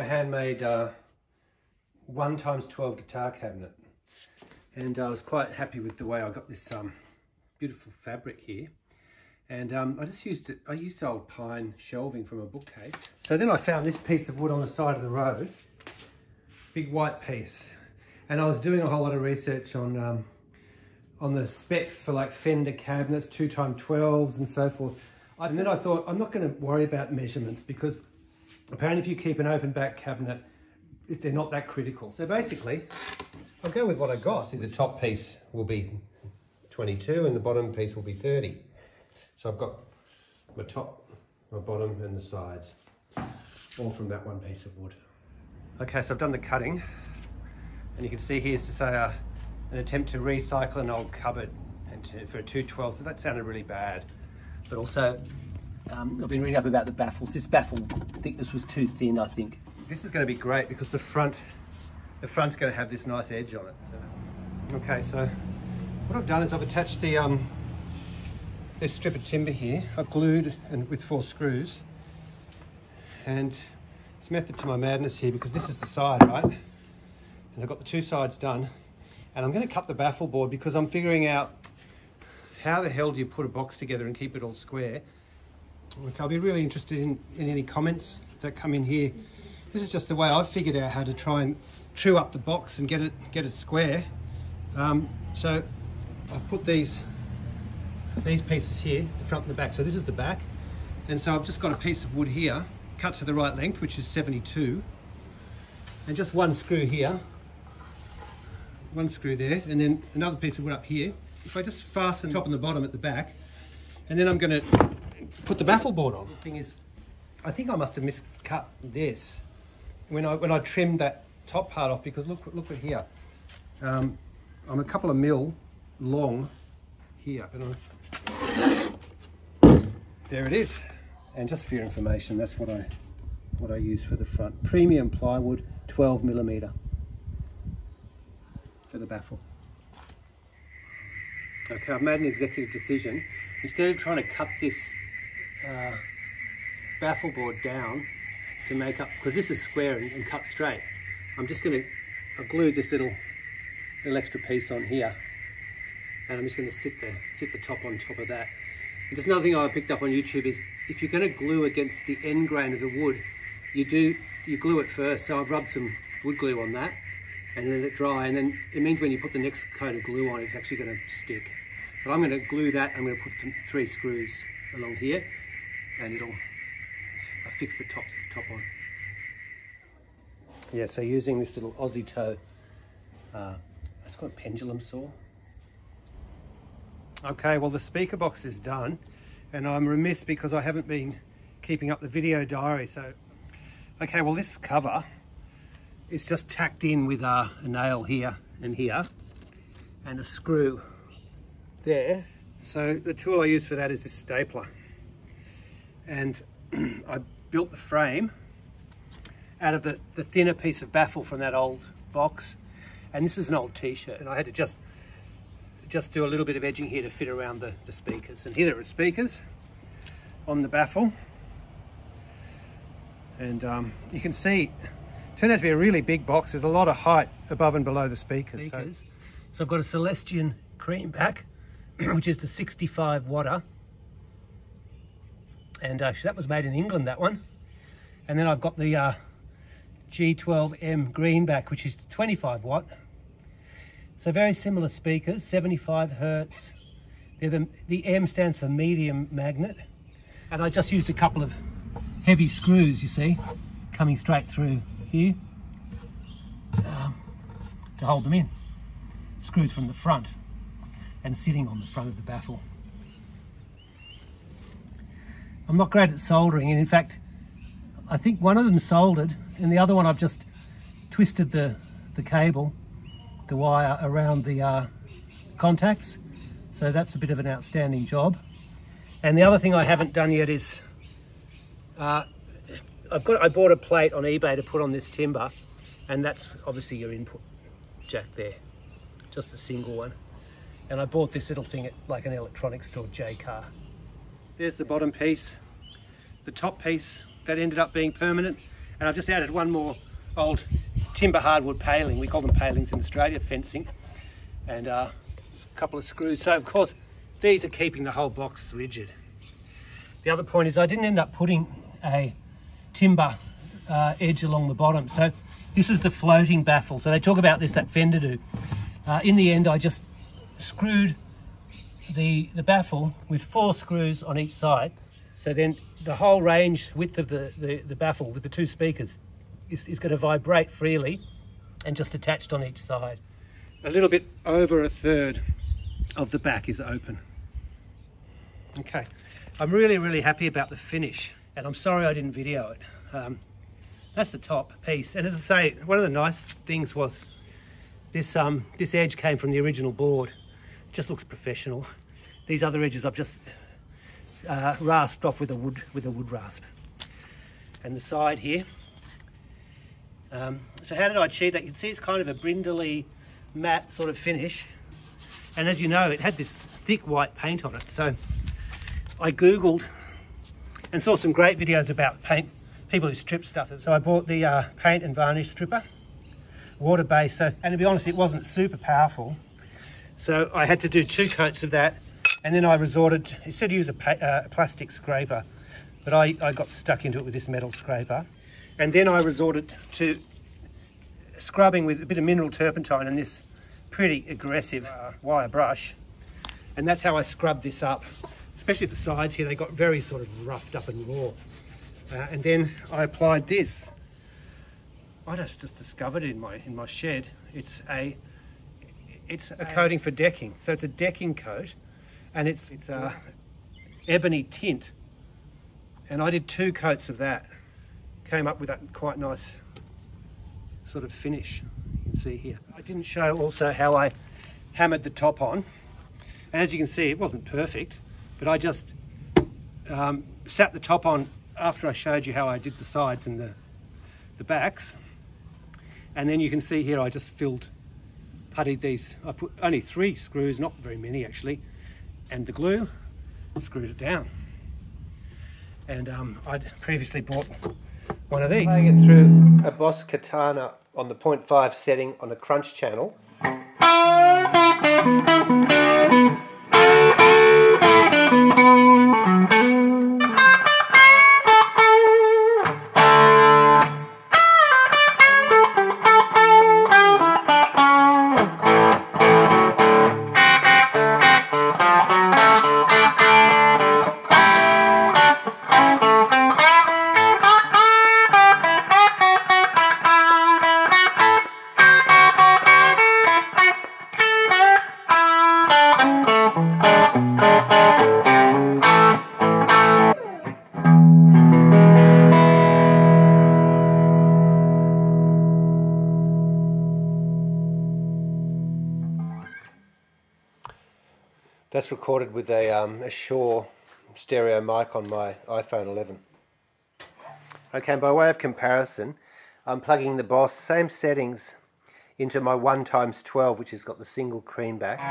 handmade 1x12 guitar cabinet, and I was quite happy with the way I got this beautiful fabric here. And I used old pine shelving from a bookcase. So then I found this piece of wood on the side of the road, big white piece, and I was doing a whole lot of research on the specs for like Fender cabinets, 2x12s and so forth. And then I thought, I'm not going to worry about measurements, because apparently if you keep an open back cabinet, they're not that critical. So basically, I'll go with what I got. See, the top piece will be 22 and the bottom piece will be 30. So I've got my top, my bottom and the sides, all from that one piece of wood. Okay, so I've done the cutting, and you can see here's just an attempt to recycle an old cupboard and for a 212, so that sounded really bad. But also, I've been reading up about the baffles. This baffle thickness was too thin, I think. This is going to be great because the front's going to have this nice edge on it. So, okay, so what I've done is I've attached the this strip of timber here. I've glued and with 4 screws, and it's method to my madness here because this is the side, right? And I've got the 2 sides done, and I'm going to cut the baffle board because I'm figuring out how the hell do you put a box together and keep it all square. Look, I'll be really interested in any comments that come in here. This is just the way I've figured out how to try and true up the box and get it square. So I've put these pieces here, the front and the back. So this is the back, and so I've just got a piece of wood here cut to the right length, which is 72, and just 1 screw here, 1 screw there, and then another piece of wood up here. If I just fasten the top and the bottom at the back, and then I'm going to put the baffle board on. The thing is, I think I must have miscut this when I trimmed that top part off, because look at here. I'm a couple of mil long here, but there it is. And just for your information, that's what I use for the front. Premium plywood, 12mm for the baffle. Okay, I've made an executive decision. Instead of trying to cut this baffle board down to make up, because this is square and cut straight, I'm just going to, I've glued this little extra piece on here, and I'm just going to sit the top on top of that. And just another thing I picked up on YouTube is, if you're going to glue against the end grain of the wood, you glue it first. So I've rubbed some wood glue on that and let it dry, and then it means when you put the next coat of glue on, it's actually going to stick. But I'm going to glue that. I'm going to put 3 screws along here, and it'll fix the top on. Yeah, so using this little Aussie toe, it's called a pendulum saw. Okay, well the speaker box is done, and I'm remiss because I haven't been keeping up the video diary. So, okay, well this cover is just tacked in with a nail here and here, and a screw there. So the tool I use for that is this stapler, and I built the frame out of the thinner piece of baffle from that old box, and this is an old t-shirt, and I had to just do a little bit of edging here to fit around the speakers. And here there are speakers on the baffle, and you can see it turned out to be a really big box. There's a lot of height above and below the speakers. So I've got a Celestian cream back, which is the 65 watter, and that was made in England, that one. And then I've got the G12M greenback, which is 25 watt. So very similar speakers, 75 hertz. The M stands for medium magnet. And I just used a couple of heavy screws, you see, coming straight through here to hold them in. Screws from the front and sitting on the front of the baffle. I'm not great at soldering, and in fact, I think one of them soldered, and the other one I've just twisted the cable, the wire around the contacts. So that's a bit of an outstanding job. And the other thing I haven't done yet is I bought a plate on eBay to put on this timber, and that's obviously your input jack there, just a single one. And I bought this little thing at like an electronics store, J-Car. There's the bottom piece, the top piece that ended up being permanent, And I've just added one more old timber hardwood paling. We call them palings in Australia, fencing, and a couple of screws. So of course these are keeping the whole box rigid. The other point is I didn't end up putting a timber edge along the bottom. So this is the floating baffle. So they talk about this, that Fender do. In the end I just screwed the baffle with 4 screws on each side. So then the whole range width of the baffle with the 2 speakers is going to vibrate freely and just attached on each side. A little bit over a third of the back is open. Okay, I'm really happy about the finish, and I'm sorry I didn't video it. That's the top piece, and as I say, one of the nice things was this edge came from the original board. It just looks professional. These other edges I've just rasped off with a wood rasp. And the side here. So how did I achieve that? You can see it's kind of a brindley, matte sort of finish. And as you know, it had this thick white paint on it. So I Googled and saw some great videos about paint, people who strip stuff. So I bought the paint and varnish stripper, water-based. So, and to be honest, it wasn't super powerful. So I had to do 2 coats of that. And then I resorted, it said use a plastic scraper, but I got stuck into it with this metal scraper. And then I resorted to scrubbing with a bit of mineral turpentine and this pretty aggressive wire brush. And that's how I scrubbed this up, especially the sides here. They got very sort of roughed up and raw. And then I applied this. I just discovered it in my shed. It's a coating for decking. So it's a decking coat, and it's a ebony tint. And I did 2 coats of that. Came up with that quite nice sort of finish. You can see here. I didn't show also how I hammered the top on. And as you can see, it wasn't perfect, but I just sat the top on after I showed you how I did the sides and the backs. And then you can see here I just puttied these. I put only 3 screws, not very many actually, and the glue, screwed it down. And I'd previously bought one of these. Playing it through a Boss Katana on the 0.5 setting on a crunch channel. That's recorded with a Shure stereo mic on my iPhone 11. Okay, by way of comparison, I'm plugging the Boss, same settings, into my 1x12, which has got the single cream back.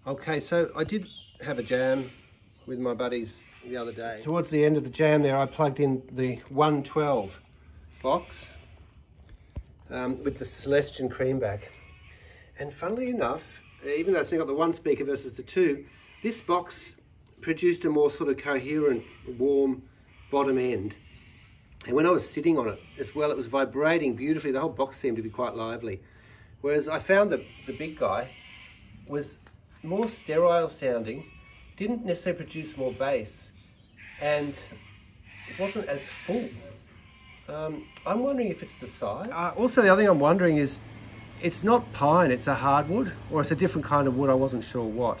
Okay, so I did have a jam with my buddies the other day. Towards the end of the jam there, I plugged in the 112 box with the Celestian cream back. And funnily enough, even though it's only got the 1 speaker versus the 2, this box produced a more sort of coherent, warm bottom end. And when I was sitting on it as well, it was vibrating beautifully. The whole box seemed to be quite lively. Whereas I found that the big guy was more sterile sounding, didn't necessarily produce more bass, and it wasn't as full. I'm wondering if it's the size. Also, the other thing I'm wondering is, it's not pine, it's a hardwood, or it's a different kind of wood, I wasn't sure what.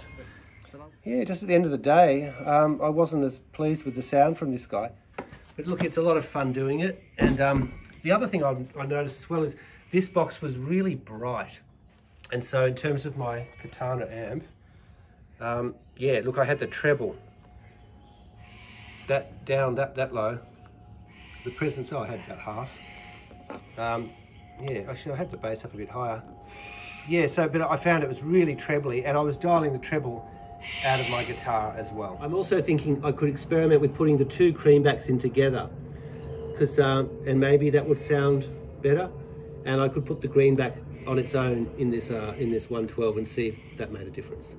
Yeah, just at the end of the day, I wasn't as pleased with the sound from this guy. But look, it's a lot of fun doing it. And the other thing I noticed as well is this box was really bright. And so in terms of my Katana amp, yeah, look, I had the treble that down, that low. The presence, I had about half. Yeah, actually I had the bass up a bit higher. Yeah, so, but I found it was really trebly, and I was dialing the treble out of my guitar as well. I'm also thinking I could experiment with putting the two creambacks in together, because and maybe that would sound better, and I could put the greenback on its own in this 112 and see if that made a difference.